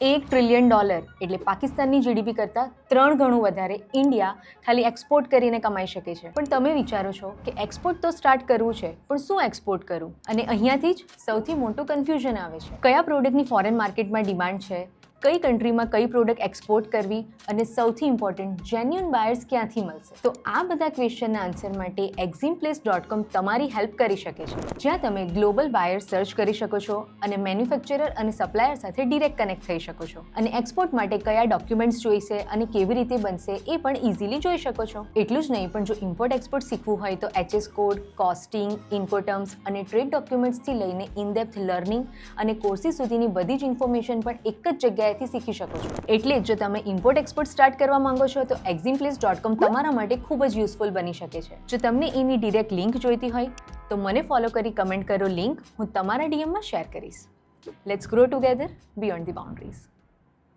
$1 trillion એટલે પાકિસ્તાનની GDP કરતાં 3 ગણું વધારે ઇન્ડિયા ખાલી એક્સપોર્ટ કરીને કમાઈ શકે છે. પણ તમે વિચારો છો કે એક્સપોર્ટ તો સ્ટાર્ટ કરવું છે, પણ શું એક્સપોર્ટ કરવું? અને અહીંયાથી જ સૌથી મોટું કન્ફ્યુઝન આવે છે. કયા પ્રોડક્ટની ફોરેન માર્કેટમાં ડિમાન્ડ છે, કઈ કન્ટ્રીમાં કઈ પ્રોડક્ટ એક્સપોર્ટ કરવી, અને સૌથી ઇમ્પોર્ટન્ટ જેન્યુઅન બાયર્સ ક્યાંથી મળશે? તો આ બધા ક્વેશ્ચનના આન્સર માટે eximplace.com તમારી હેલ્પ કરી શકે છે, જ્યાં તમે ગ્લોબલ બાયર સર્ચ કરી શકો છો અને મેન્યુફેક્ચરર અને સપ્લાયર સાથે ડિરેક્ટ કનેક્ટ થઈ શકો છો. અને એક્સપોર્ટ માટે કયા ડોક્યુમેન્ટ્સ જોઈશે અને કેવી રીતે બનશે એ પણ ઇઝીલી જોઈ શકો છો. એટલું જ નહીં, પણ જો ઇમ્પોર્ટ એક્સપોર્ટ શીખવું હોય તો HS કોડ, કોસ્ટિંગ, ઇન્કોટર્મ્સ અને ટ્રેડ ડોક્યુમેન્ટ્સથી લઈને ઇનડેપ્થ લર્નિંગ અને કોર્સીસ સુધીની બધી જ ઇન્ફોર્મેશન પણ એક જ જગ્યાએથી શીખી શકો છો. એટલે જો તમે ઇમ્પોર્ટ એક્સપોર્ટ સ્ટાર્ટ કરવા માંગો છો તો eximplace.com તમારા માટે ખૂબ જ યુઝફુલ બની શકે છે. જો તમને એની ડિરેક્ટ લિંક જોઈતી હોય તો મને ફોલો કરી કમેન્ટ કરો લિંક, હું તમારા DMમાં શેર કરીશ. Let's grow together beyond the boundaries.